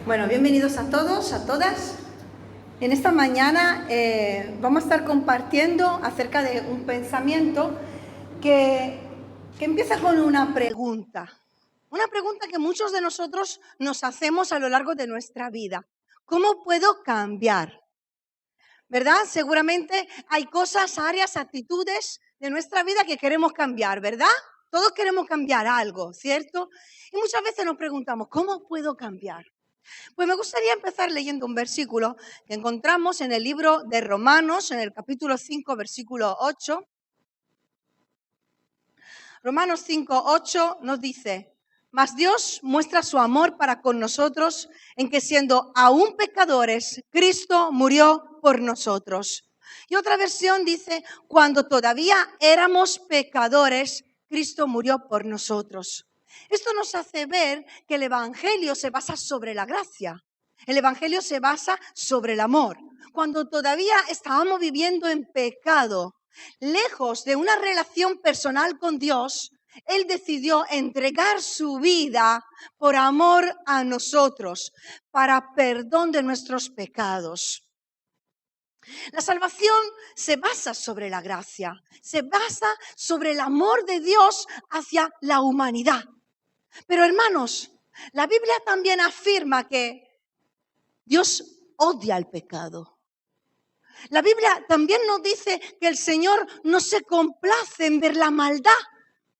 Bueno, bienvenidos a todos, a todas. En esta mañana vamos a estar compartiendo acerca de un pensamiento que empieza con una pregunta. Una pregunta que muchos de nosotros nos hacemos a lo largo de nuestra vida. ¿Cómo puedo cambiar? ¿Verdad? Seguramente hay cosas, áreas, actitudes de nuestra vida que queremos cambiar, ¿verdad? Todos queremos cambiar algo, ¿cierto? Y muchas veces nos preguntamos, ¿cómo puedo cambiar? Pues me gustaría empezar leyendo un versículo que encontramos en el libro de Romanos, en el capítulo 5, versículo 8. Romanos 5, 8 nos dice, mas Dios muestra su amor para con nosotros en que siendo aún pecadores, Cristo murió por nosotros. Y otra versión dice, cuando todavía éramos pecadores, Cristo murió por nosotros. Esto nos hace ver que el Evangelio se basa sobre la gracia. El Evangelio se basa sobre el amor. Cuando todavía estábamos viviendo en pecado, lejos de una relación personal con Dios, Él decidió entregar su vida por amor a nosotros, para perdón de nuestros pecados. La salvación se basa sobre la gracia, se basa sobre el amor de Dios hacia la humanidad. Pero hermanos, la Biblia también afirma que Dios odia el pecado. La Biblia también nos dice que el Señor no se complace en ver la maldad.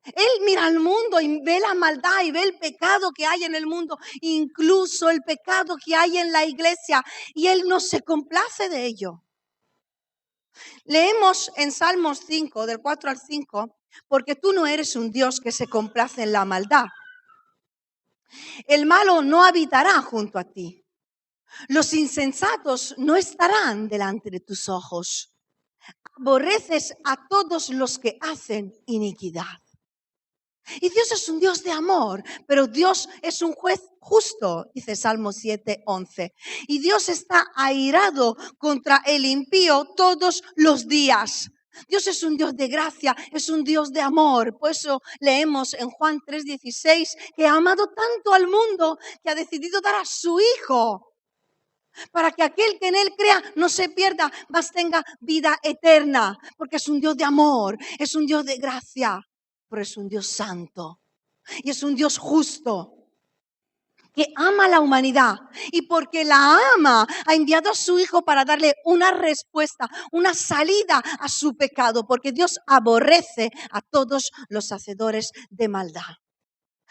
Él mira al mundo y ve la maldad y ve el pecado que hay en el mundo, incluso el pecado que hay en la iglesia, y Él no se complace de ello. Leemos en Salmos 5, del 4 al 5, porque tú no eres un Dios que se complace en la maldad. El malo no habitará junto a ti. Los insensatos no estarán delante de tus ojos. Aborreces a todos los que hacen iniquidad. Y Dios es un Dios de amor, pero Dios es un juez justo, dice Salmo 7:11. Y Dios está airado contra el impío todos los días. Dios es un Dios de gracia, es un Dios de amor. Por eso leemos en Juan 3:16 que ha amado tanto al mundo que ha decidido dar a su Hijo para que aquel que en Él crea no se pierda, mas tenga vida eterna. Porque es un Dios de amor, es un Dios de gracia, pero es un Dios santo y es un Dios justo que ama a la humanidad, y porque la ama ha enviado a su Hijo para darle una respuesta, una salida a su pecado, porque Dios aborrece a todos los hacedores de maldad.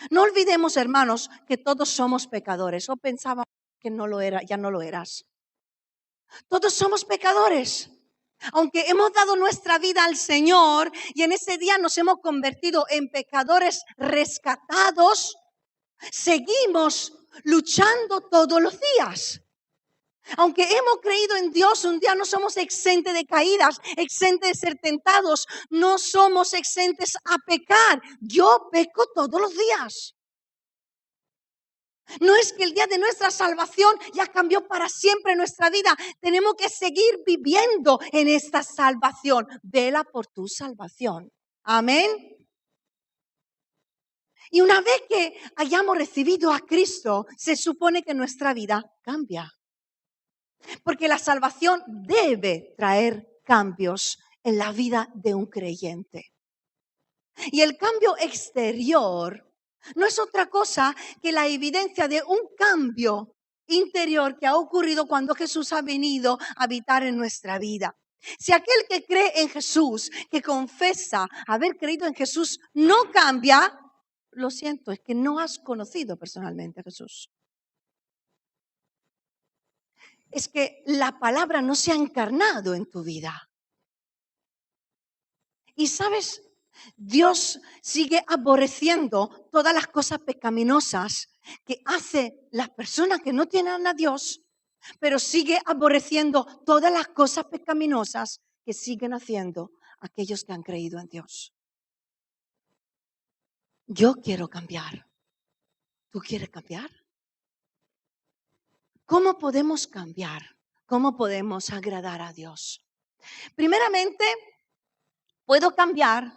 No olvidemos, hermanos, que todos somos pecadores. O pensaba que no lo era, ya no lo eras. Todos somos pecadores. Aunque hemos dado nuestra vida al Señor y en ese día nos hemos convertido en pecadores rescatados, seguimos luchando todos los días. Aunque hemos creído en Dios, un día no somos exentes de caídas, exentes de ser tentados, no somos exentes a pecar. Yo peco todos los días. No es que el día de nuestra salvación ya cambió para siempre nuestra vida. Tenemos que seguir viviendo en esta salvación. Vela por tu salvación. Amén. Y una vez que hayamos recibido a Cristo, se supone que nuestra vida cambia. Porque la salvación debe traer cambios en la vida de un creyente. Y el cambio exterior no es otra cosa que la evidencia de un cambio interior que ha ocurrido cuando Jesús ha venido a habitar en nuestra vida. Si aquel que cree en Jesús, que confesa haber creído en Jesús, no cambia, lo siento, es que no has conocido personalmente a Jesús. Es que la palabra no se ha encarnado en tu vida. Y sabes, Dios sigue aborreciendo todas las cosas pecaminosas que hace las personas que no tienen a Dios, pero sigue aborreciendo todas las cosas pecaminosas que siguen haciendo aquellos que han creído en Dios. Yo quiero cambiar. ¿Tú quieres cambiar? ¿Cómo podemos cambiar? ¿Cómo podemos agradar a Dios? Primeramente, puedo cambiar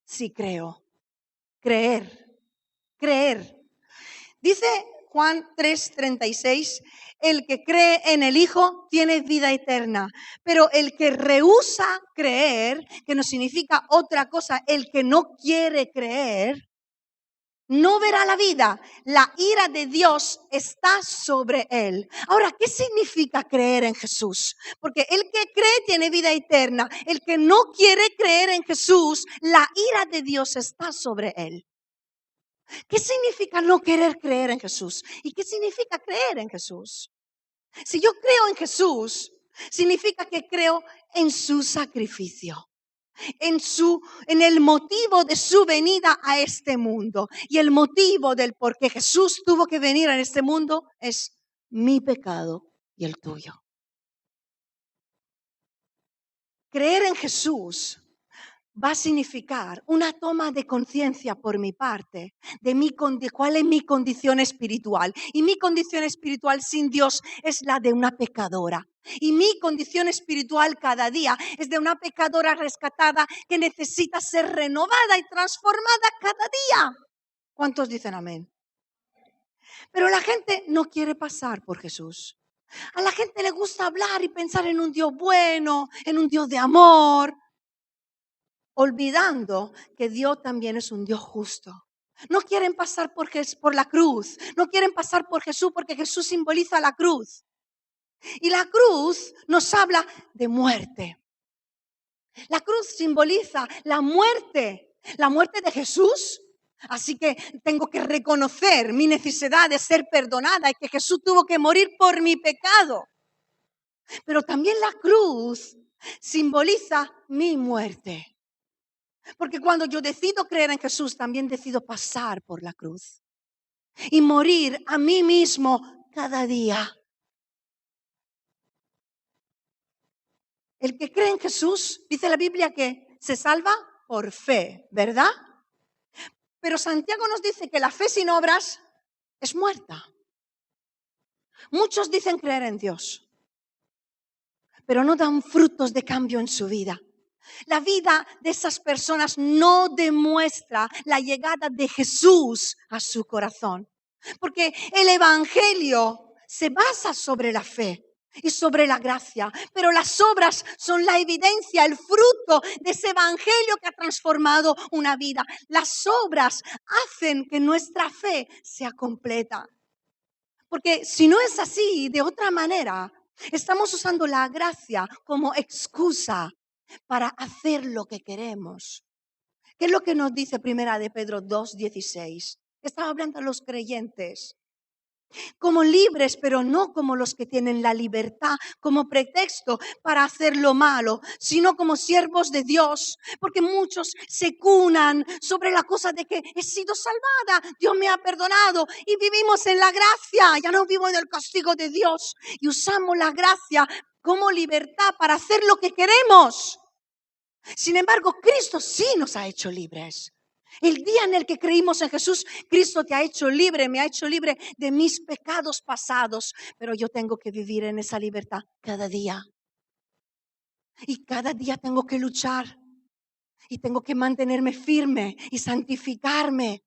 si creo. Creer. Dice Juan 3:36, el que cree en el Hijo tiene vida eterna, pero el que rehúsa creer, que no significa otra cosa, el que no quiere creer, no verá la vida. La ira de Dios está sobre él. Ahora, ¿qué significa creer en Jesús? Porque el que cree tiene vida eterna. El que no quiere creer en Jesús, la ira de Dios está sobre él. ¿Qué significa no querer creer en Jesús? ¿Y qué significa creer en Jesús? Si yo creo en Jesús, significa que creo en su sacrificio, en el motivo de su venida a este mundo. Y el motivo del por qué Jesús tuvo que venir a este mundo es mi pecado y el tuyo. Creer en Jesús va a significar una toma de conciencia por mi parte de cuál es mi condición espiritual. Y mi condición espiritual sin Dios es la de una pecadora. Y mi condición espiritual cada día es de una pecadora rescatada que necesita ser renovada y transformada cada día. ¿Cuántos dicen amén? Pero la gente no quiere pasar por Jesús. A la gente le gusta hablar y pensar en un Dios bueno, en un Dios de amor, olvidando que Dios también es un Dios justo. No quieren pasar por la cruz, no quieren pasar por Jesús porque Jesús simboliza la cruz. Y la cruz nos habla de muerte. La cruz simboliza la muerte de Jesús. Así que tengo que reconocer mi necesidad de ser perdonada y que Jesús tuvo que morir por mi pecado. Pero también la cruz simboliza mi muerte. Porque cuando yo decido creer en Jesús, también decido pasar por la cruz y morir a mí mismo cada día. El que cree en Jesús, dice la Biblia que se salva por fe, ¿verdad? Pero Santiago nos dice que la fe sin obras es muerta. Muchos dicen creer en Dios, pero no dan frutos de cambio en su vida. La vida de esas personas no demuestra la llegada de Jesús a su corazón. Porque el evangelio se basa sobre la fe y sobre la gracia. Pero las obras son la evidencia, el fruto de ese evangelio que ha transformado una vida. Las obras hacen que nuestra fe sea completa. Porque si no es así, de otra manera, estamos usando la gracia como excusa para hacer lo que queremos. ¿Qué es lo que nos dice Primera de Pedro 2:16? Estaba hablando a los creyentes. Como libres, pero no como los que tienen la libertad como pretexto para hacer lo malo, sino como siervos de Dios. Porque muchos se cunan sobre la cosa de que he sido salvada, Dios me ha perdonado y vivimos en la gracia. Ya no vivo en el castigo de Dios y usamos la gracia como libertad para hacer lo que queremos. Sin embargo, Cristo sí nos ha hecho libres. El día en el que creímos en Jesús, Cristo te ha hecho libre, me ha hecho libre de mis pecados pasados. Pero yo tengo que vivir en esa libertad cada día. Y cada día tengo que luchar. Y tengo que mantenerme firme y santificarme.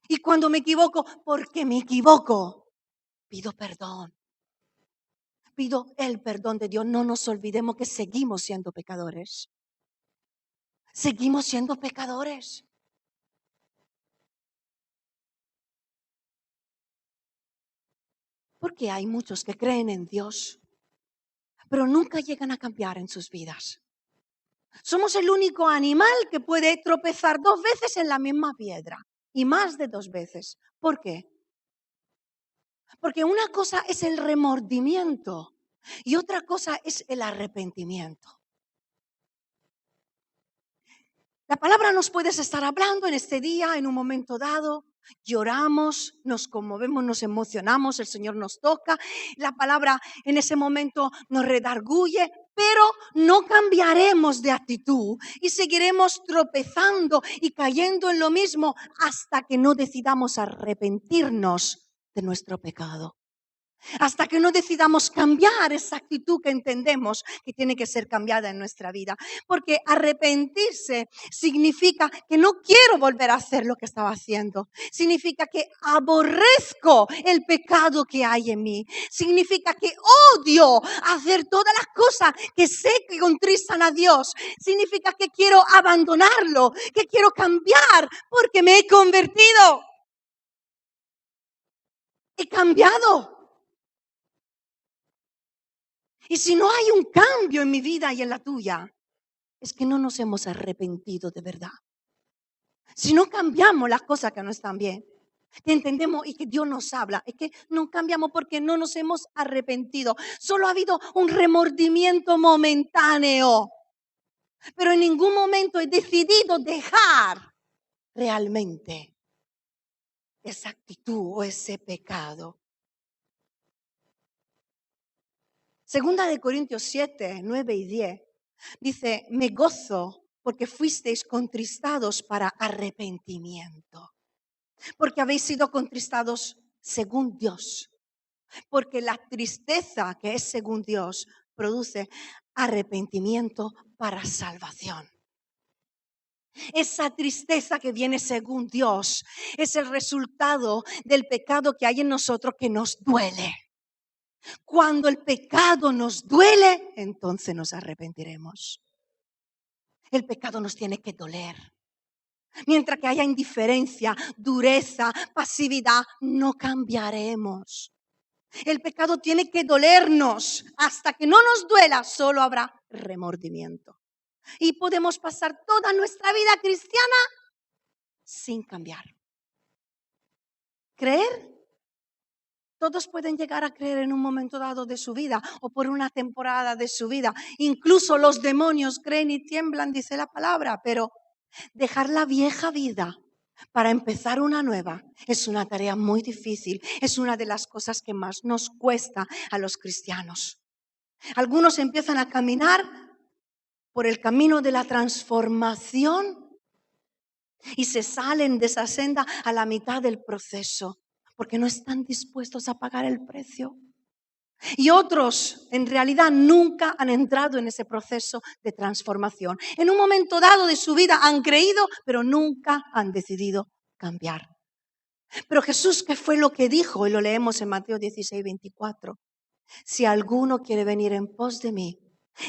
Y cuando me equivoco, porque me equivoco, pido perdón. Pido el perdón de Dios. No nos olvidemos que seguimos siendo pecadores. Seguimos siendo pecadores. Porque hay muchos que creen en Dios, pero nunca llegan a cambiar en sus vidas. Somos el único animal que puede tropezar 2 veces en la misma piedra y más de 2 veces. ¿Por qué? Porque una cosa es el remordimiento y otra cosa es el arrepentimiento. La palabra nos puedes estar hablando en este día, en un momento dado. Lloramos, nos conmovemos, nos emocionamos, el Señor nos toca. La palabra en ese momento nos redarguye, pero no cambiaremos de actitud y seguiremos tropezando y cayendo en lo mismo hasta que no decidamos arrepentirnos de nuestro pecado. Hasta que no decidamos cambiar esa actitud que entendemos que tiene que ser cambiada en nuestra vida. Porque arrepentirse significa que no quiero volver a hacer lo que estaba haciendo. Significa que aborrezco el pecado que hay en mí. Significa que odio hacer todas las cosas que sé que contristan a Dios. Significa que quiero abandonarlo, que quiero cambiar porque me he convertido. He cambiado. Y si no hay un cambio en mi vida y en la tuya, es que no nos hemos arrepentido de verdad. Si no cambiamos las cosas que no están bien, que entendemos y que Dios nos habla, es que no cambiamos porque no nos hemos arrepentido. Solo ha habido un remordimiento momentáneo, pero en ningún momento he decidido dejar realmente esa actitud o ese pecado. Segunda de Corintios 7, 9 y 10 dice, me gozo porque fuisteis contristados para arrepentimiento, porque habéis sido contristados según Dios, porque la tristeza que es según Dios produce arrepentimiento para salvación. Esa tristeza que viene según Dios es el resultado del pecado que hay en nosotros que nos duele. Cuando el pecado nos duele, entonces nos arrepentiremos. El pecado nos tiene que doler. Mientras que haya indiferencia, dureza, pasividad, no cambiaremos. El pecado tiene que dolernos. Hasta que no nos duela, solo habrá remordimiento. Y podemos pasar toda nuestra vida cristiana sin cambiar. Creer. Todos pueden llegar a creer en un momento dado de su vida o por una temporada de su vida. Incluso los demonios creen y tiemblan, dice la palabra, pero dejar la vieja vida para empezar una nueva es una tarea muy difícil. Es una de las cosas que más nos cuesta a los cristianos. Algunos empiezan a caminar por el camino de la transformación y se salen de esa senda a la mitad del proceso, porque no están dispuestos a pagar el precio. Y otros, en realidad, nunca han entrado en ese proceso de transformación. En un momento dado de su vida han creído, pero nunca han decidido cambiar. Pero Jesús, ¿qué fue lo que dijo? Y lo leemos en Mateo 16, 24. Si alguno quiere venir en pos de mí,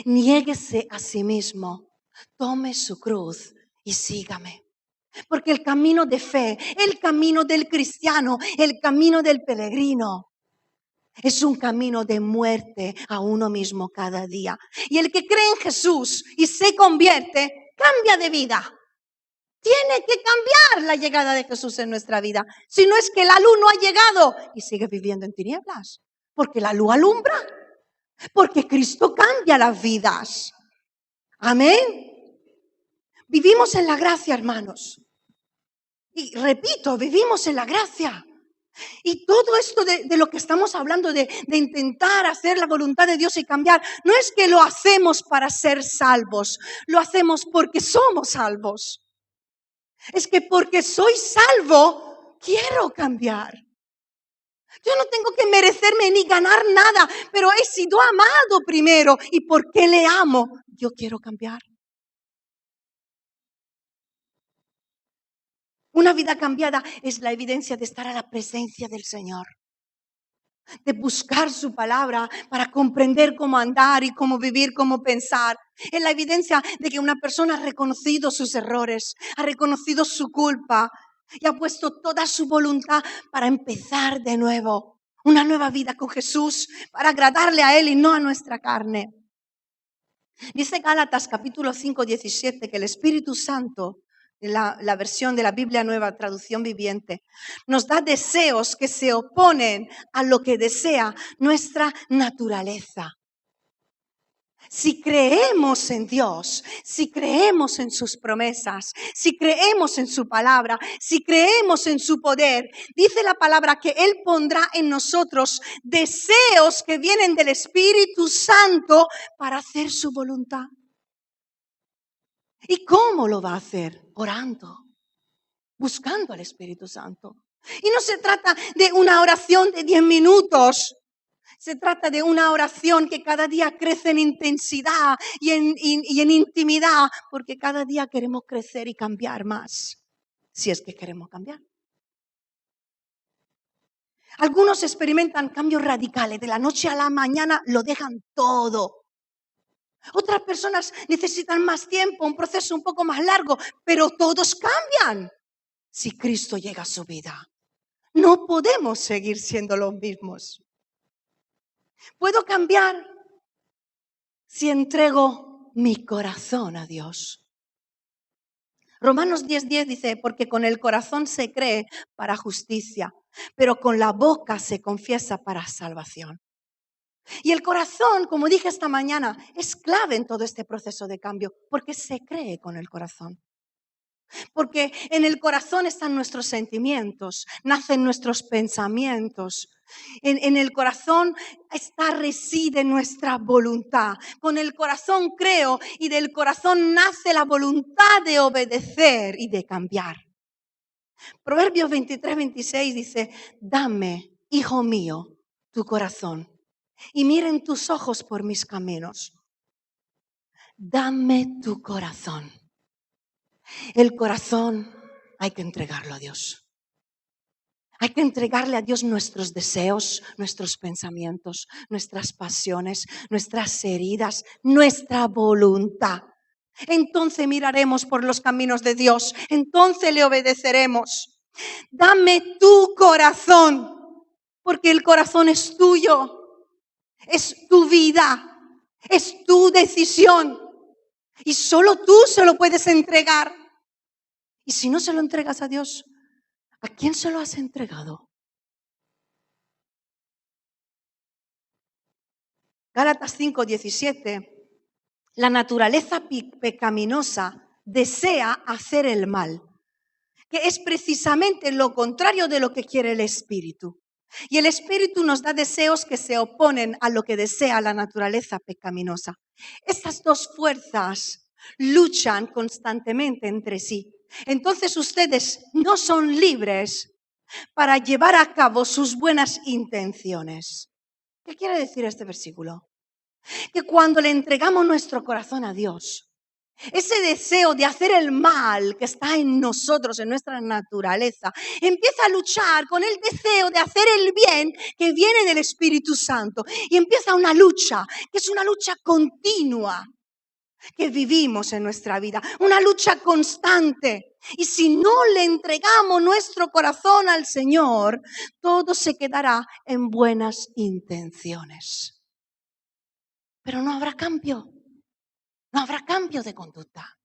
niéguese a sí mismo, tome su cruz y sígame. Porque el camino de fe, el camino del cristiano, el camino del peregrino, es un camino de muerte a uno mismo cada día. Y el que cree en Jesús y se convierte, cambia de vida. Tiene que cambiar la llegada de Jesús en nuestra vida. Si no es que la luz no ha llegado y sigue viviendo en tinieblas. Porque la luz alumbra. Porque Cristo cambia las vidas. Amén. Vivimos en la gracia, hermanos. Y repito, vivimos en la gracia. Y todo esto de lo que estamos hablando, de intentar hacer la voluntad de Dios y cambiar, no es que lo hacemos para ser salvos, lo hacemos porque somos salvos. Es que porque soy salvo, quiero cambiar. Yo no tengo que merecerme ni ganar nada, pero he sido amado primero. Y porque le amo, yo quiero cambiar. Una vida cambiada es la evidencia de estar a la presencia del Señor, de buscar su palabra para comprender cómo andar y cómo vivir, cómo pensar. Es la evidencia de que una persona ha reconocido sus errores, ha reconocido su culpa y ha puesto toda su voluntad para empezar de nuevo. Una nueva vida con Jesús para agradarle a Él y no a nuestra carne. Dice Gálatas capítulo 5, 17 que el Espíritu Santo, la versión de la Biblia Nueva, traducción viviente, nos da deseos que se oponen a lo que desea nuestra naturaleza. Si creemos en Dios, si creemos en sus promesas, si creemos en su palabra, si creemos en su poder, dice la palabra que Él pondrá en nosotros deseos que vienen del Espíritu Santo para hacer su voluntad. ¿Y cómo lo va a hacer? Orando, buscando al Espíritu Santo. Y no se trata de una oración de 10 minutos. Se trata de una oración que cada día crece en intensidad y en intimidad, porque cada día queremos crecer y cambiar más, si es que queremos cambiar. Algunos experimentan cambios radicales, de la noche a la mañana lo dejan todo. Otras personas necesitan más tiempo, un proceso un poco más largo, pero todos cambian si Cristo llega a su vida. No podemos seguir siendo los mismos. Puedo cambiar si entrego mi corazón a Dios. Romanos 10:10 dice, porque con el corazón se cree para justicia, pero con la boca se confiesa para salvación. Y el corazón, como dije esta mañana, es clave en todo este proceso de cambio, porque se cree con el corazón. Porque en el corazón están nuestros sentimientos, nacen nuestros pensamientos. En el corazón reside nuestra voluntad. Con el corazón creo y del corazón nace la voluntad de obedecer y de cambiar. Proverbios 23:26 dice, dame, hijo mío, tu corazón y miren tus ojos por mis caminos. Dame tu corazón. El corazón hay que entregarlo a Dios. Hay que entregarle a Dios nuestros deseos, nuestros pensamientos, nuestras pasiones, nuestras heridas, nuestra voluntad. Entonces miraremos por los caminos de Dios. Entonces le obedeceremos. Dame tu corazón, porque el corazón es tuyo. Es tu vida. Es tu decisión. Y solo tú se lo puedes entregar. Y si no se lo entregas a Dios, ¿a quién se lo has entregado? Gálatas 5:17. La naturaleza pecaminosa desea hacer el mal, que es precisamente lo contrario de lo que quiere el Espíritu. Y el Espíritu nos da deseos que se oponen a lo que desea la naturaleza pecaminosa. Estas dos fuerzas luchan constantemente entre sí. Entonces ustedes no son libres para llevar a cabo sus buenas intenciones. ¿Qué quiere decir este versículo? Que cuando le entregamos nuestro corazón a Dios, ese deseo de hacer el mal que está en nosotros, en nuestra naturaleza, empieza a luchar con el deseo de hacer el bien que viene del Espíritu Santo. Y empieza una lucha, que es una lucha continua que vivimos en nuestra vida, una lucha constante. Y si no le entregamos nuestro corazón al Señor, todo se quedará en buenas intenciones. Pero no habrá cambio, no habrá cambio de conducta.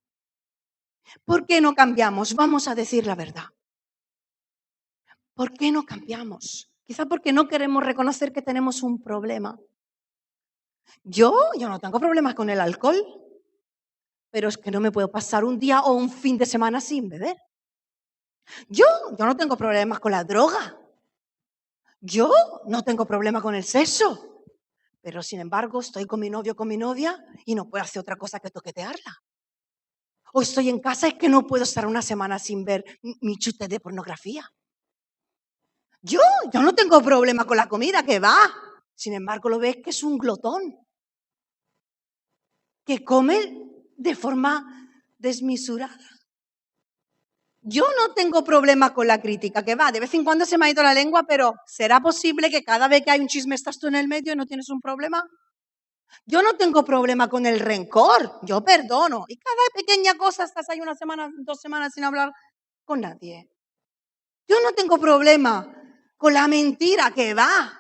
¿Por qué no cambiamos? Vamos a decir la verdad. ¿Por qué no cambiamos? Quizá porque no queremos reconocer que tenemos un problema. Yo no tengo problemas con el alcohol, pero es que no me puedo pasar un día o un fin de semana sin beber. Yo no tengo problemas con la droga. Yo no tengo problema con el sexo. Pero sin embargo estoy con mi novio o con mi novia y no puedo hacer otra cosa que toquetearla. O estoy en casa y es que no puedo estar una semana sin ver mi chute de pornografía. Yo no tengo problema con la comida, que va. Sin embargo, lo ves que es un glotón. Que come de forma desmesurada. Yo no tengo problema con la crítica, que va. De vez en cuando se me ha ido la lengua, pero ¿será posible que cada vez que hay un chisme estás tú en el medio y no tienes un problema? Yo no tengo problema con el rencor. Yo perdono. Y cada pequeña cosa estás ahí una semana, 2 semanas sin hablar con nadie. Yo no tengo problema con la mentira, que va.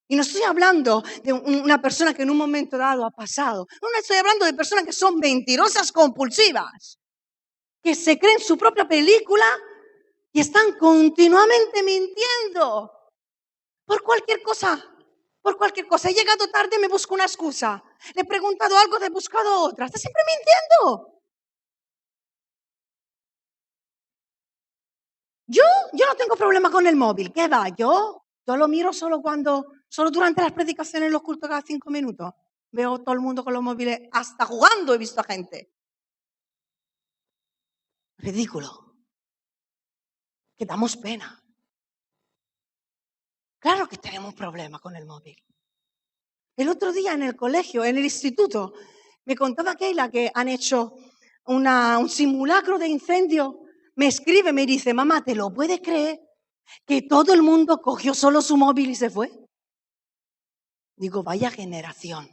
Y no estoy hablando de una persona que en un momento dado ha pasado. No estoy hablando de personas que son mentirosas compulsivas, que se creen su propia película y están continuamente mintiendo por cualquier cosa. Por cualquier cosa. He llegado tarde, me busco una excusa. Le he preguntado algo, he buscado otra. Está siempre mintiendo. Yo no tengo problema con el móvil. ¿Qué va? Yo lo miro solo durante las predicaciones en los cultos cada 5 minutos. Veo todo el mundo con los móviles, hasta jugando he visto a gente. Ridículo. Que damos pena. Claro que tenemos problemas con el móvil. El otro día en el colegio, en el instituto, me contaba Keila que han hecho un simulacro de incendio. Me escribe, me dice, mamá, ¿te lo puedes creer? Que todo el mundo cogió solo su móvil y se fue. Digo, vaya generación.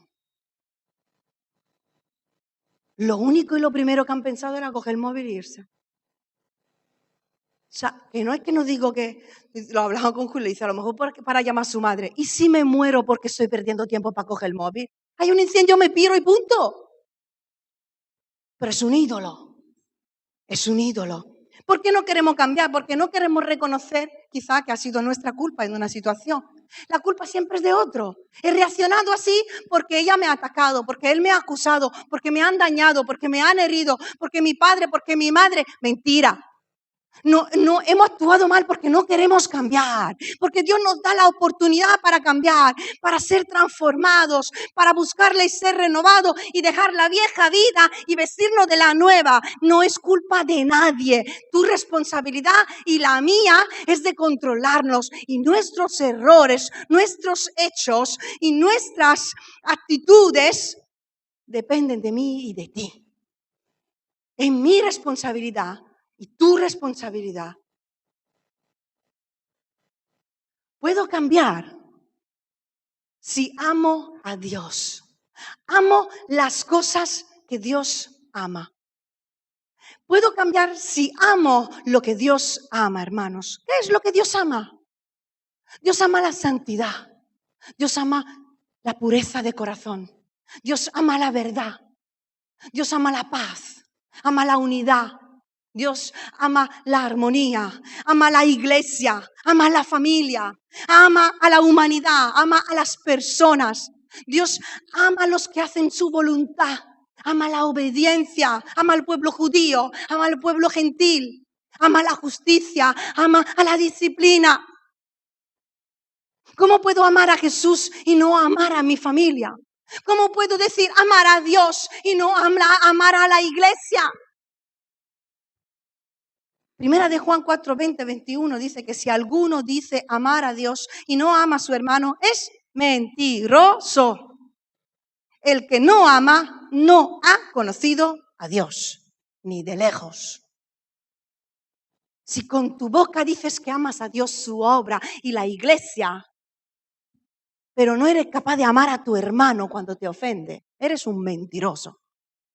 Lo único y lo primero que han pensado era coger el móvil e irse. O sea, que no es que no digo que, lo hablaba con Julio, dice, a lo mejor para llamar a su madre. ¿Y si me muero porque estoy perdiendo tiempo para coger el móvil? Hay un incendio, me piro y punto. Pero es un ídolo. Es un ídolo. ¿Por qué no queremos cambiar? Porque no queremos reconocer quizá que ha sido nuestra culpa en una situación. La culpa siempre es de otro. He reaccionado así porque ella me ha atacado, porque él me ha acusado, porque me han dañado, porque me han herido, porque mi padre, porque mi madre. Mentira. No hemos actuado mal porque no queremos cambiar, porque Dios nos da la oportunidad para cambiar, para ser transformados, para buscarle y ser renovados y dejar la vieja vida y vestirnos de la nueva. No es culpa de nadie. Tu responsabilidad y la mía es de controlarnos y nuestros errores, nuestros hechos y nuestras actitudes dependen de mí y de ti. Es mi responsabilidad y tu responsabilidad. Puedo cambiar si amo a Dios. Amo las cosas que Dios ama. Puedo cambiar si amo lo que Dios ama, hermanos. ¿Qué es lo que Dios ama? Dios ama la santidad. Dios ama la pureza de corazón. Dios ama la verdad. Dios ama la paz. Ama la unidad. Dios ama la armonía, ama la iglesia, ama la familia, ama a la humanidad, ama a las personas. Dios ama a los que hacen su voluntad, ama la obediencia, ama al pueblo judío, ama al pueblo gentil, ama la justicia, ama a la disciplina. ¿Cómo puedo amar a Jesús y no amar a mi familia? ¿Cómo puedo decir amar a Dios y no amar a la iglesia? Primera de Juan 4, 20, 21 dice que si alguno dice amar a Dios y no ama a su hermano, es mentiroso. El que no ama no ha conocido a Dios, ni de lejos. Si con tu boca dices que amas a Dios, su obra y la iglesia, pero no eres capaz de amar a tu hermano cuando te ofende, eres un mentiroso.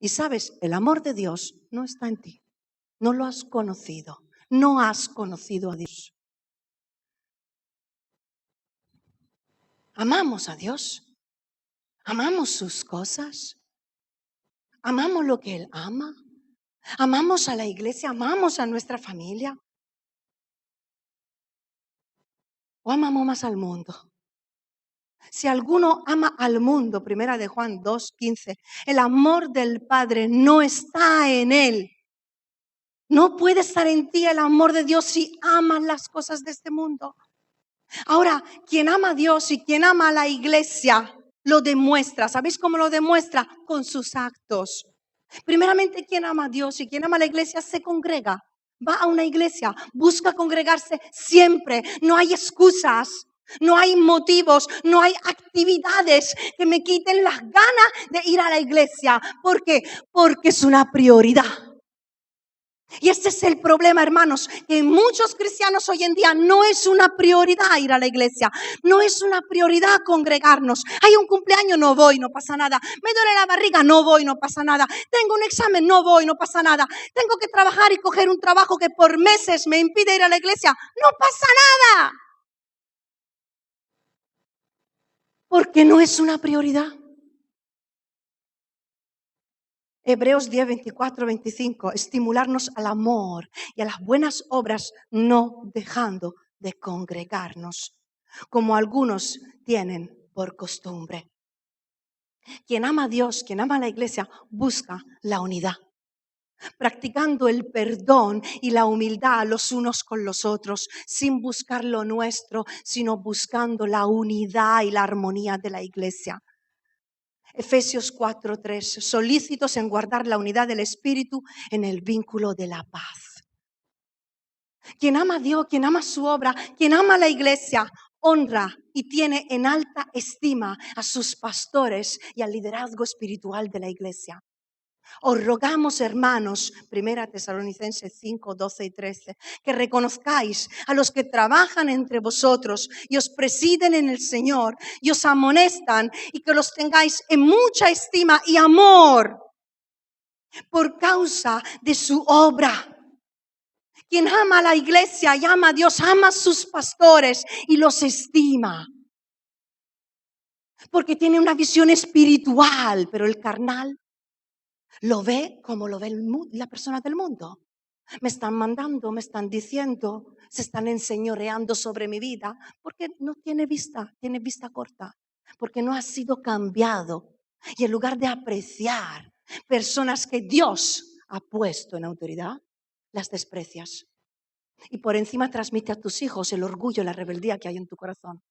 Y sabes, el amor de Dios no está en ti, no lo has conocido. No has conocido a Dios. Amamos a Dios. Amamos sus cosas. Amamos lo que Él ama. Amamos a la iglesia. Amamos a nuestra familia. ¿O amamos más al mundo? Si alguno ama al mundo, primera de Juan 2:15, el amor del Padre no está en él. No puede estar en ti el amor de Dios si amas las cosas de este mundo. Ahora, quien ama a Dios y quien ama a la iglesia, lo demuestra. ¿Sabéis cómo lo demuestra? Con sus actos. Primeramente, quien ama a Dios y quien ama a la iglesia se congrega. Va a una iglesia, busca congregarse siempre. No hay excusas, no hay motivos, no hay actividades que me quiten las ganas de ir a la iglesia. ¿Por qué? Porque es una prioridad. Y este es el problema, hermanos, que muchos cristianos hoy en día no es una prioridad ir a la iglesia, no es una prioridad congregarnos. Hay un cumpleaños, no voy, no pasa nada. Me duele la barriga, no voy, no pasa nada. Tengo un examen, no voy, no pasa nada. Tengo que trabajar y coger un trabajo que por meses me impide ir a la iglesia, no pasa nada. Porque no es una prioridad. Hebreos 10, 24, 25, estimularnos al amor y a las buenas obras, no dejando de congregarnos, como algunos tienen por costumbre. Quien ama a Dios, quien ama a la iglesia, busca la unidad, practicando el perdón y la humildad los unos con los otros, sin buscar lo nuestro, sino buscando la unidad y la armonía de la iglesia. Efesios 4:3, solícitos en guardar la unidad del Espíritu en el vínculo de la paz. Quien ama a Dios, quien ama su obra, quien ama a la iglesia, honra y tiene en alta estima a sus pastores y al liderazgo espiritual de la iglesia. Os rogamos, hermanos, 1 Tesalonicenses 5, 12 y 13, que reconozcáis a los que trabajan entre vosotros y os presiden en el Señor y os amonestan, y que los tengáis en mucha estima y amor por causa de su obra. Quien ama a la iglesia y ama a Dios, ama a sus pastores y los estima. Porque tiene una visión espiritual, pero el carnal lo ve como lo ve la persona del mundo. Me están mandando, me están diciendo, se están enseñoreando sobre mi vida, porque no tiene vista corta, porque no ha sido cambiado. Y en lugar de apreciar personas que Dios ha puesto en autoridad, las desprecias. Y por encima transmite a tus hijos el orgullo, la rebeldía que hay en tu corazón.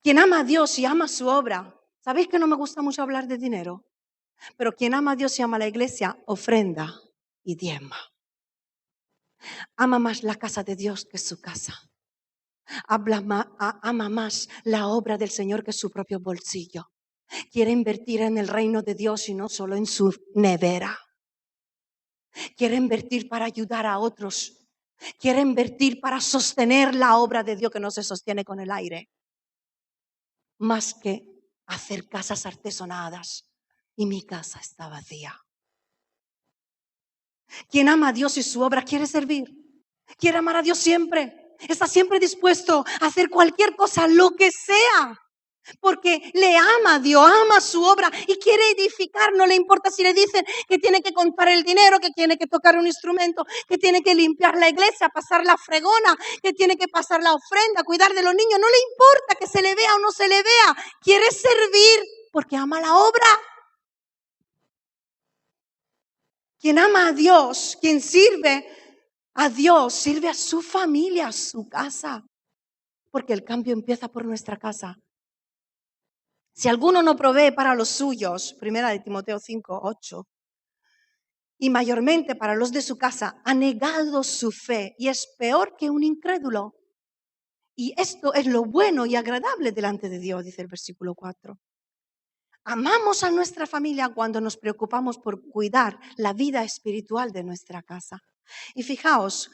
Quien ama a Dios y ama su obra, ¿sabéis que no me gusta mucho hablar de dinero? Pero quien ama a Dios y ama a la iglesia, ofrenda y diezma. Ama más la casa de Dios que su casa. Ama más la obra del Señor que su propio bolsillo. Quiere invertir en el reino de Dios y no solo en su nevera. Quiere invertir para ayudar a otros. Quiere invertir para sostener la obra de Dios que no se sostiene con el aire. Más que hacer casas artesonadas. Y mi casa está vacía. Quien ama a Dios y su obra quiere servir. Quiere amar a Dios siempre. Está siempre dispuesto a hacer cualquier cosa, lo que sea. Porque le ama a Dios, ama su obra y quiere edificar. No le importa si le dicen que tiene que contar el dinero, que tiene que tocar un instrumento, que tiene que limpiar la iglesia, pasar la fregona, que tiene que pasar la ofrenda, cuidar de los niños. No le importa que se le vea o no se le vea. Quiere servir porque ama la obra. Quien ama a Dios, quien sirve a Dios, sirve a su familia, a su casa. Porque el cambio empieza por nuestra casa. Si alguno no provee para los suyos, 1 Timoteo 5, 8, y mayormente para los de su casa, ha negado su fe y es peor que un incrédulo. Y esto es lo bueno y agradable delante de Dios, dice el versículo 4. Amamos a nuestra familia cuando nos preocupamos por cuidar la vida espiritual de nuestra casa. Y fijaos,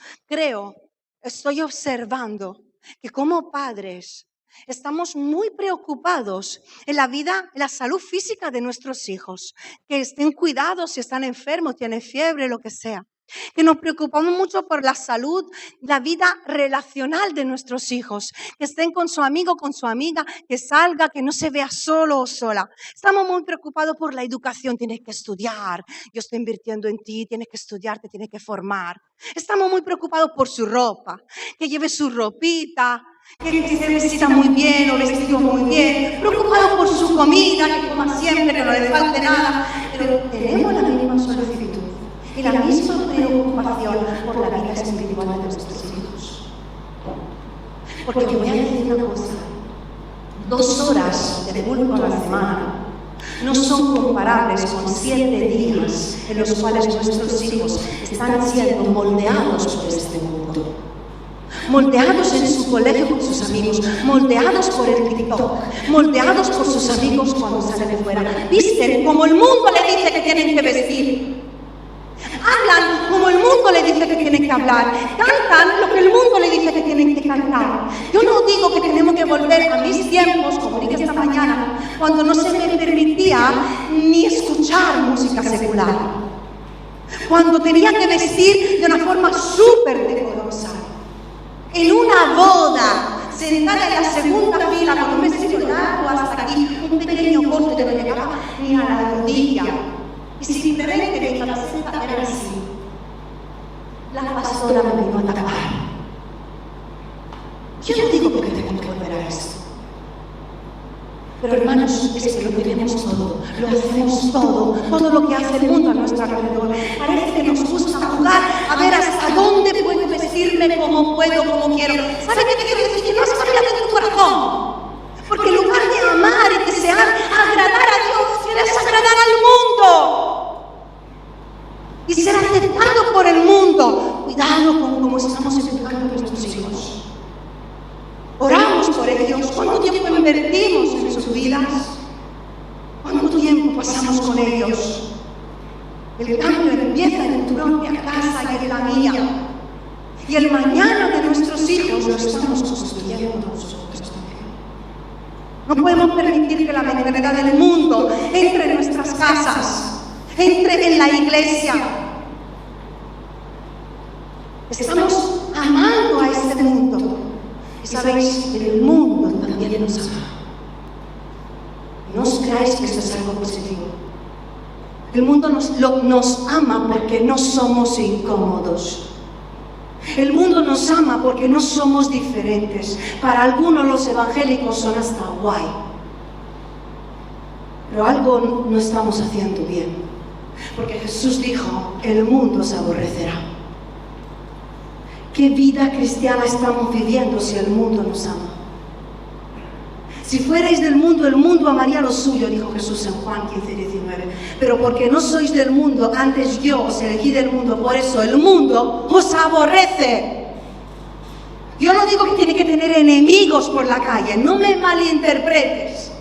estoy observando que como padres estamos muy preocupados en la vida, en la salud física de nuestros hijos, que estén cuidados si están enfermos, tienen fiebre, lo que sea. Que nos preocupamos mucho por la salud, la vida relacional de nuestros hijos, que estén con su amigo, con su amiga, que salga, que no se vea solo o sola. Estamos muy preocupados por la educación, tienes que estudiar, yo estoy invirtiendo en ti, tienes que estudiar, te tienes que formar. Estamos muy preocupados por su ropa, que lleve su ropita, que se vestida muy bien o vestido muy bien, preocupados por su comida, que coma siempre, que no le falte nada, pero tenemos la misma solicitud y la misma preocupación por la vida espiritual de nuestros hijos. Porque os voy a decir una cosa, 2 horas de culto a la semana no son comparables con 7 días en los cuales nuestros hijos están siendo moldeados por este mundo. Moldeados en su colegio con sus amigos, moldeados por el TikTok, moldeados por sus amigos cuando salen de fuera. Visten como el mundo le dice que tienen que vestir. Hablan como el mundo le dice que tienen que hablar. Cantan lo que el mundo le dice que tienen que cantar. Yo no digo que tenemos que volver a mis tiempos, como dije esta mañana, cuando no se me permitía ni escuchar música secular. Cuando tenía que vestir de una forma súper decorosa. En una boda, sentada en la segunda fila con un vestido largo hasta aquí, un pequeño corte que no llegaba ni a la rodilla. Y simplemente mi camiseta era así. La pastora me vino a atacar. Yo no digo que tenemos que volver a esto. Pero hermanos, es que lo tenemos todo, lo hacemos todo lo que hace el mundo a nuestro alrededor. Parece que nos gusta jugar a ver hasta dónde puedo vestirme, cómo puedo, cómo quiero. ¿Sabe qué te quiero decir? Que no has cambiado en tu corazón. Porque en lugar de amar y desear agradar a Dios, quieres agradar al mundo. Y ser aceptado por el mundo. Cuidado con cómo estamos educando a nuestros hijos. oramos por ellos? ¿Cuánto tiempo invertimos en sus vidas? ¿Cuánto tiempo pasamos con ellos? El cambio empieza en tu propia casa y en la mía. Y el mañana de nuestros hijos lo estamos construyendo nosotros también. No podemos permitir que la mentalidad del mundo entre en nuestras casas, entre en la iglesia. Estamos amando a este mundo. Y sabéis, el mundo también nos ama. No os creáis que esto es algo positivo. El mundo nos ama porque no somos incómodos. El mundo nos ama porque no somos diferentes. Para algunos los evangélicos son hasta guay. Pero algo no estamos haciendo bien. Porque Jesús dijo, el mundo os aborrecerá. ¿Qué vida cristiana estamos viviendo si el mundo nos ama? Si fuerais del mundo, el mundo amaría lo suyo, dijo Jesús en Juan 15:19. Pero porque no sois del mundo, antes yo os elegí del mundo, por eso el mundo os aborrece. Yo no digo que tiene que tener enemigos por la calle, no me malinterpretes.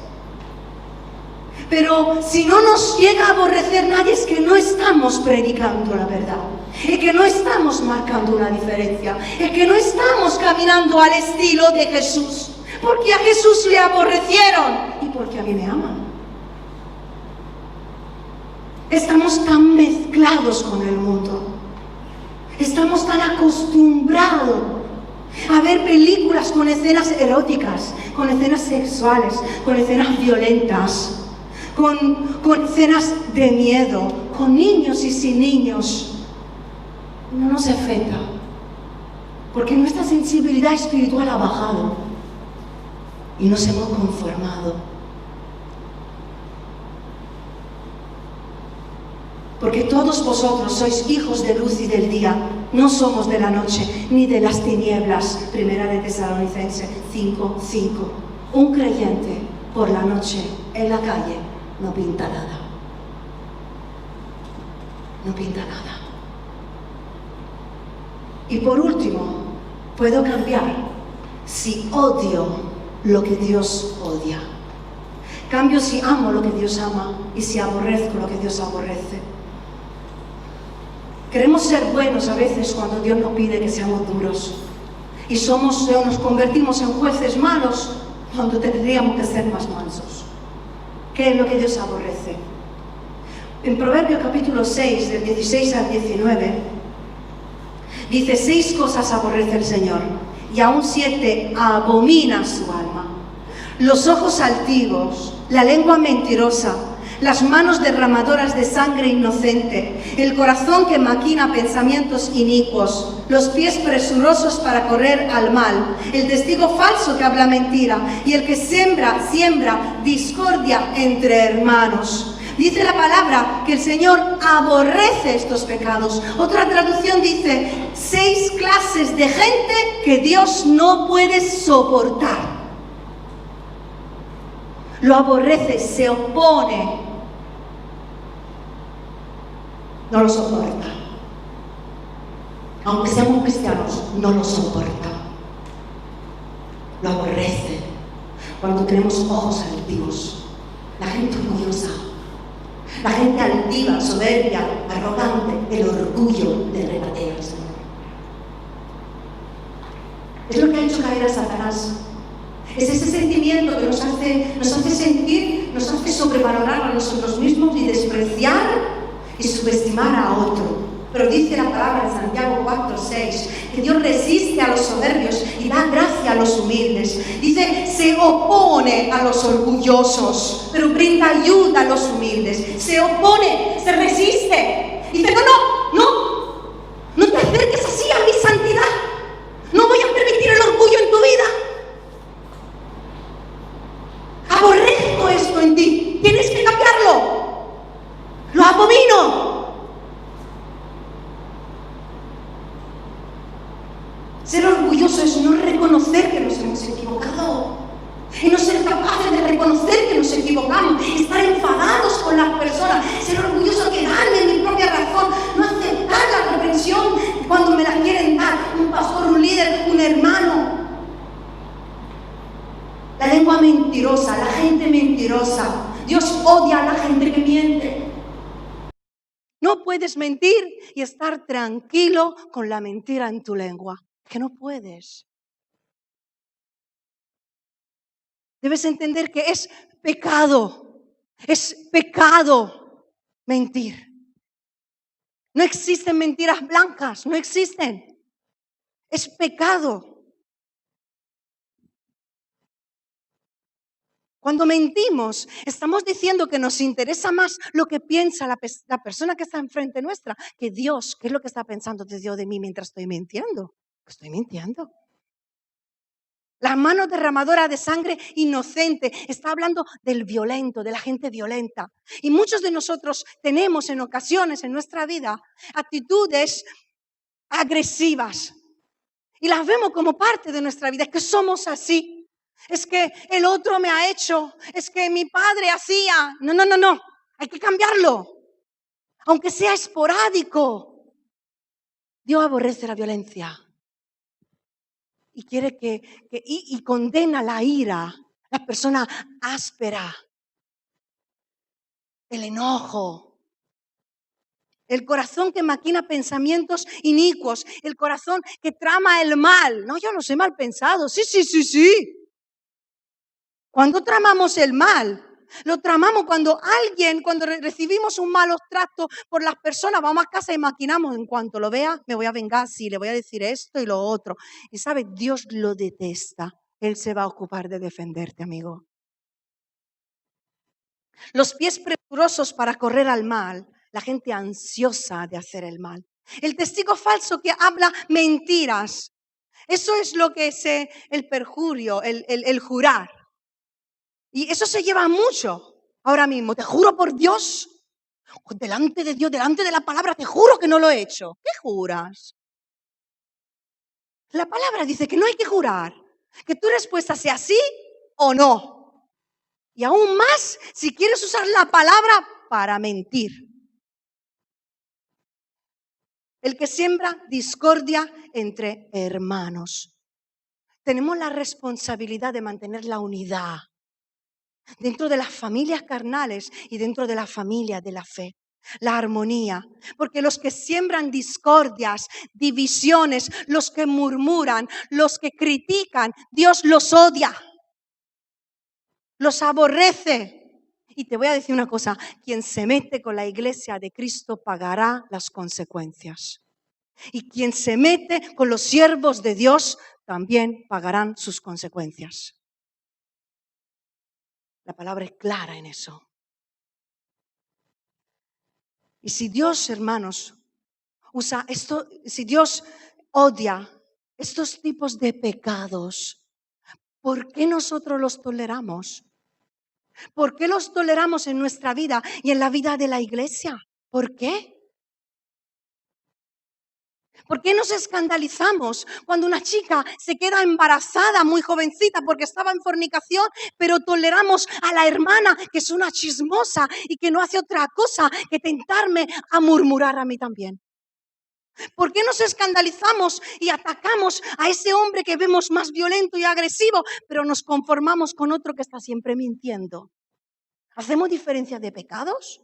Pero si no nos llega a aborrecer nadie, es que no estamos predicando la verdad. Es que no estamos marcando una diferencia. Es que no estamos caminando al estilo de Jesús. Porque a Jesús le aborrecieron y porque a mí me aman. Estamos tan mezclados con el mundo. Estamos tan acostumbrados a ver películas con escenas eróticas, con escenas sexuales, con escenas violentas, con escenas de miedo, con niños y sin niños. No nos afecta, porque nuestra sensibilidad espiritual ha bajado. Y nos hemos conformado. Porque todos vosotros sois hijos de luz y del día. No somos de la noche ni de las tinieblas. Primera de Tesalonicenses 5:5. Un creyente por la noche en la calle no pinta nada. No pinta nada. Y por último, puedo cambiar si odio lo que Dios odia. Cambio si amo lo que Dios ama y si aborrezco lo que Dios aborrece. Queremos ser buenos a veces cuando Dios nos pide que seamos duros. Y nos convertimos en jueces malos cuando tendríamos que ser más mansos. ¿Qué es lo que Dios aborrece? En Proverbios capítulo 6, del 16 al 19, dice: 6 cosas aborrece el Señor, y aún 7 abomina su alma: los ojos altivos, la lengua mentirosa, las manos derramadoras de sangre inocente, el corazón que maquina pensamientos inicuos, los pies presurosos para correr al mal, el testigo falso que habla mentira y el que siembra discordia entre hermanos. Dice la palabra que el Señor aborrece estos pecados. Otra traducción dice 6 clases de gente que Dios no puede soportar. Lo aborrece, se opone, no lo soporta. Aunque seamos cristianos, no lo soporta. Lo aborrece. Cuando tenemos ojos altivos, la gente orgullosa, la gente altiva, soberbia, arrogante, el orgullo de rebatir al Señor. Es lo que ha hecho caer a Satanás. Es ese sentimiento que nos hace sentir, nos hace sobrevalorar a nosotros mismos y despreciar y subestimar a otro. Pero dice la palabra en Santiago 4:6 que Dios resiste a los soberbios y da gracia a los humildes. Dice, se opone a los orgullosos, pero brinda ayuda a los humildes. Se opone, se resiste. Dice, no te acerques así a mi santidad. No voy a permitir el orgullo en tu vida. Aborrezco esto en ti. Tienes que cambiarlo. Lo abomino. Ser orgulloso es no reconocer que nos hemos equivocado. Y no ser capaces de reconocer que nos equivocamos. Estar enfadados con las personas. Ser orgulloso, quedarme en mi propia razón. No aceptar la reprensión cuando me la quieren dar. Un pastor, un líder, un hermano. La lengua mentirosa, la gente mentirosa. Dios odia a la gente que miente. No puedes mentir y estar tranquilo con la mentira en tu lengua. Que no puedes. Debes entender que es pecado. Es pecado mentir. No existen mentiras blancas, no existen. Es pecado. Cuando mentimos, estamos diciendo que nos interesa más lo que piensa la persona que está enfrente nuestra que Dios. ¿Qué es lo que está pensando Dios de mí mientras estoy mintiendo? Estoy mintiendo. La mano derramadora de sangre inocente está hablando del violento, de la gente violenta. Y muchos de nosotros tenemos en ocasiones en nuestra vida actitudes agresivas. Y las vemos como parte de nuestra vida, es que somos así. Es que el otro me ha hecho, es que mi padre hacía. No, no, no, no, hay que cambiarlo. Aunque sea esporádico. Dios aborrece la violencia. Y quiere y condena la ira, la persona áspera, el enojo. El corazón que maquina pensamientos inicuos, el corazón que trama el mal. No, yo no soy mal pensado. Sí, sí, sí, sí. Cuando tramamos el mal, lo tramamos cuando recibimos un malo trato por las personas, vamos a casa y maquinamos, en cuanto lo vea, me voy a vengar, sí, le voy a decir esto y lo otro. Y sabe, Dios lo detesta. Él se va a ocupar de defenderte, amigo. Los pies presurosos para correr al mal, la gente ansiosa de hacer el mal. El testigo falso que habla mentiras. Eso es lo que es el perjurio, el jurar. Y eso se lleva mucho ahora mismo. Te juro por Dios, delante de Dios, delante de la palabra, te juro que no lo he hecho. ¿Qué juras? La palabra dice que no hay que jurar, que tu respuesta sea sí o no. Y aún más si quieres usar la palabra para mentir. El que siembra discordia entre hermanos. Tenemos la responsabilidad de mantener la unidad dentro de las familias carnales y dentro de la familia de la fe. La armonía, porque los que siembran discordias, divisiones, los que murmuran, los que critican, Dios los odia, los aborrece. Y te voy a decir una cosa, quien se mete con la iglesia de Cristo pagará las consecuencias. Y quien se mete con los siervos de Dios también pagarán sus consecuencias. La palabra es clara en eso. Y si Dios, hermanos, usa esto, si Dios odia estos tipos de pecados, ¿por qué nosotros los toleramos? ¿Por qué los toleramos en nuestra vida y en la vida de la iglesia? ¿Por qué? ¿Por qué nos escandalizamos cuando una chica se queda embarazada muy jovencita porque estaba en fornicación, pero toleramos a la hermana que es una chismosa y que no hace otra cosa que tentarme a murmurar a mí también? ¿Por qué nos escandalizamos y atacamos a ese hombre que vemos más violento y agresivo, pero nos conformamos con otro que está siempre mintiendo? ¿Hacemos diferencia de pecados?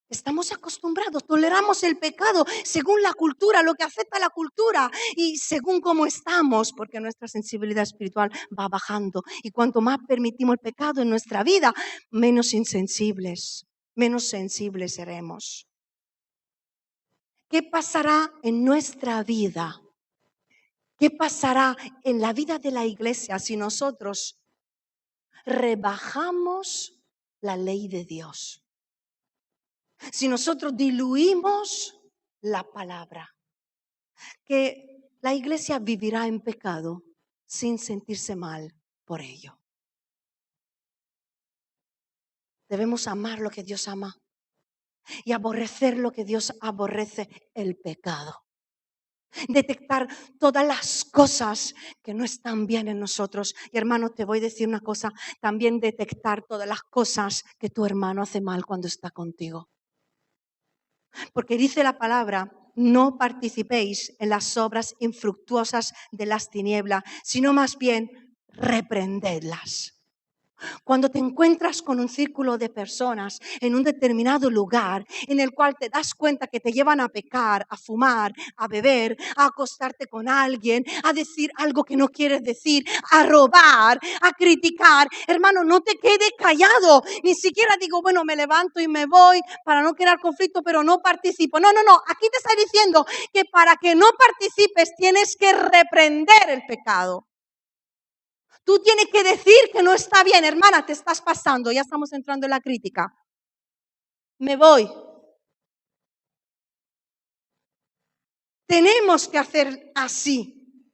Estamos acostumbrados, toleramos el pecado según la cultura, lo que acepta la cultura y según cómo estamos, porque nuestra sensibilidad espiritual va bajando. Y cuanto más permitimos el pecado en nuestra vida, menos insensibles, menos sensibles seremos. ¿Qué pasará en nuestra vida? ¿Qué pasará en la vida de la iglesia si nosotros rebajamos la ley de Dios? Si nosotros diluimos la palabra, que la iglesia vivirá en pecado sin sentirse mal por ello. Debemos amar lo que Dios ama y aborrecer lo que Dios aborrece, el pecado. Detectar todas las cosas que no están bien en nosotros. Y hermano, te voy a decir una cosa, también detectar todas las cosas que tu hermano hace mal cuando está contigo. Porque dice la palabra, no participéis en las obras infructuosas de las tinieblas, sino más bien reprendedlas. Cuando te encuentras con un círculo de personas en un determinado lugar en el cual te das cuenta que te llevan a pecar, a fumar, a beber, a acostarte con alguien, a decir algo que no quieres decir, a robar, a criticar, hermano, no te quedes callado. Ni siquiera digo, bueno, me levanto y me voy para no crear conflicto, pero no participo. No, aquí te está diciendo que para que no participes tienes que reprender el pecado. Tú tienes que decir que no está bien, hermana, te estás pasando, ya estamos entrando en la crítica. Me voy. Tenemos que hacer así.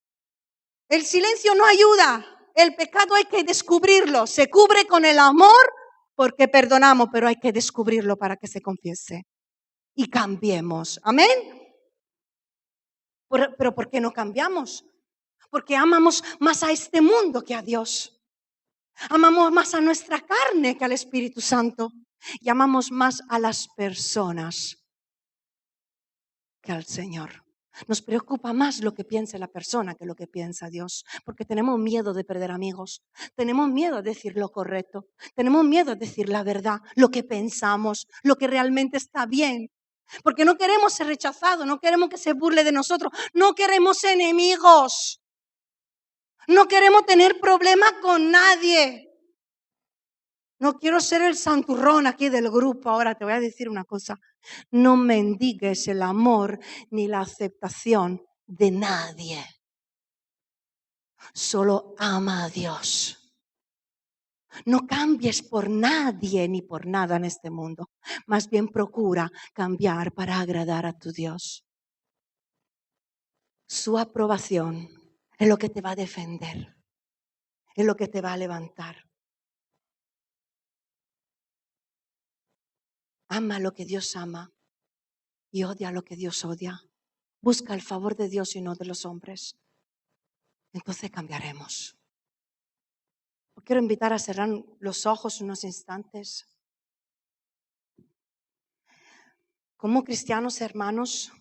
El silencio no ayuda. El pecado hay que descubrirlo. Se cubre con el amor porque perdonamos, pero hay que descubrirlo para que se confiese y cambiemos. Amén. Pero ¿por qué no cambiamos? Porque amamos más a este mundo que a Dios. Amamos más a nuestra carne que al Espíritu Santo. Y amamos más a las personas que al Señor. Nos preocupa más lo que piense la persona que lo que piensa Dios. Porque tenemos miedo de perder amigos. Tenemos miedo de decir lo correcto. Tenemos miedo de decir la verdad, lo que pensamos, lo que realmente está bien. Porque no queremos ser rechazados, no queremos que se burle de nosotros, no queremos enemigos. No queremos tener problemas con nadie. No quiero ser el santurrón aquí del grupo. Ahora te voy a decir una cosa. No mendigues el amor ni la aceptación de nadie. Solo ama a Dios. No cambies por nadie ni por nada en este mundo. Más bien procura cambiar para agradar a tu Dios. Su aprobación es lo que te va a defender. Es lo que te va a levantar. Ama lo que Dios ama y odia lo que Dios odia. Busca el favor de Dios y no de los hombres. Entonces cambiaremos. Os quiero invitar a cerrar los ojos unos instantes. Como cristianos hermanos,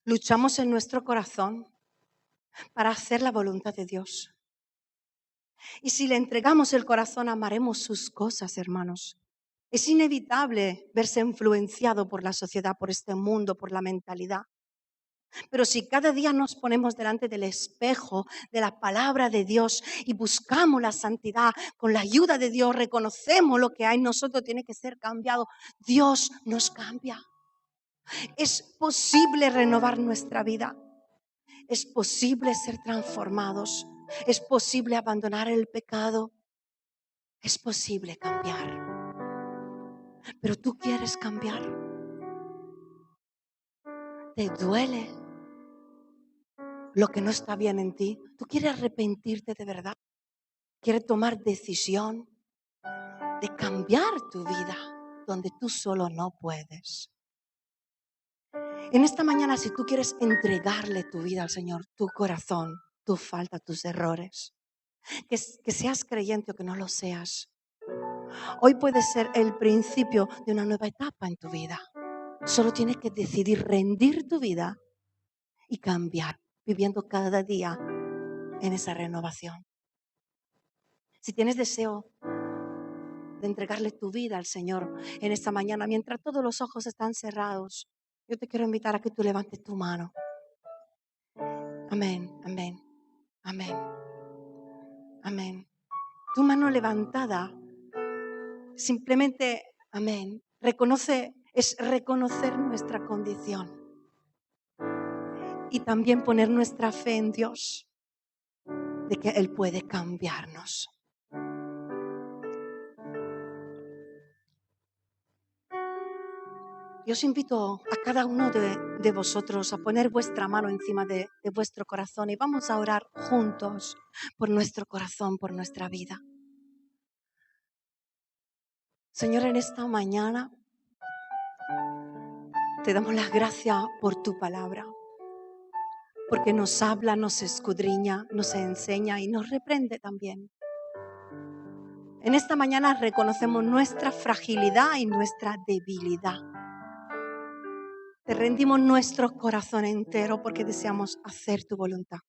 luchamos en nuestro corazón para hacer la voluntad de Dios. Y si le entregamos el corazón, amaremos sus cosas, hermanos. Es inevitable verse influenciado por la sociedad, por este mundo, por la mentalidad. Pero si cada día nos ponemos delante del espejo de la palabra de Dios y buscamos la santidad con la ayuda de Dios, reconocemos lo que hay en nosotros tiene que ser cambiado, Dios nos cambia. Es posible renovar nuestra vida. Es posible ser transformados. Es posible abandonar el pecado. Es posible cambiar. Pero tú quieres cambiar. ¿Te duele lo que no está bien en ti? ¿Tú quieres arrepentirte de verdad? ¿Quieres tomar decisión de cambiar tu vida donde tú solo no puedes? En esta mañana, si tú quieres entregarle tu vida al Señor, tu corazón, tu falta, tus errores, que seas creyente o que no lo seas, hoy puede ser el principio de una nueva etapa en tu vida. Solo tienes que decidir rendir tu vida y cambiar, viviendo cada día en esa renovación. Si tienes deseo de entregarle tu vida al Señor en esta mañana, mientras todos los ojos están cerrados, yo te quiero invitar a que tú levantes tu mano. Amén, amén, amén, amén. Tu mano levantada, simplemente, amén, es reconocer nuestra condición y también poner nuestra fe en Dios, de que Él puede cambiarnos. Yo os invito a cada uno de vosotros a poner vuestra mano encima de vuestro corazón y vamos a orar juntos por nuestro corazón, por nuestra vida. Señor, en esta mañana te damos las gracias por tu palabra, porque nos habla, nos escudriña, nos enseña y nos reprende también. En esta mañana reconocemos nuestra fragilidad y nuestra debilidad. Te rendimos nuestro corazón entero porque deseamos hacer tu voluntad.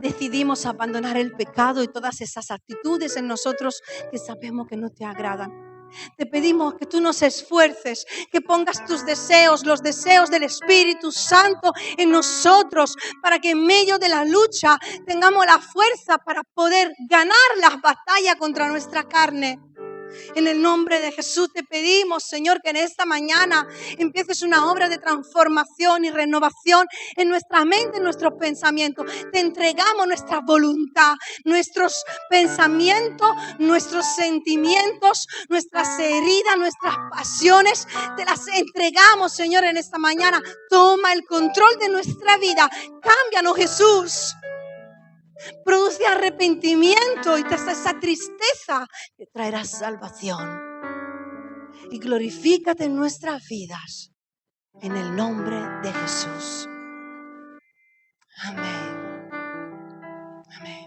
Decidimos abandonar el pecado y todas esas actitudes en nosotros que sabemos que no te agradan. Te pedimos que tú nos esfuerces, que pongas tus deseos, los deseos del Espíritu Santo en nosotros, para que en medio de la lucha tengamos la fuerza para poder ganar las batallas contra nuestra carne. En el nombre de Jesús te pedimos, Señor, que en esta mañana empieces una obra de transformación y renovación en nuestra mente, en nuestros pensamientos. Te entregamos nuestra voluntad, nuestros pensamientos, nuestros sentimientos, nuestras heridas, nuestras pasiones. Te las entregamos, Señor, en esta mañana. Toma el control de nuestra vida. Cámbianos, Jesús. Produce arrepentimiento y esa tristeza que traerá salvación. Y glorifícate en nuestras vidas. En el nombre de Jesús. Amén. Amén.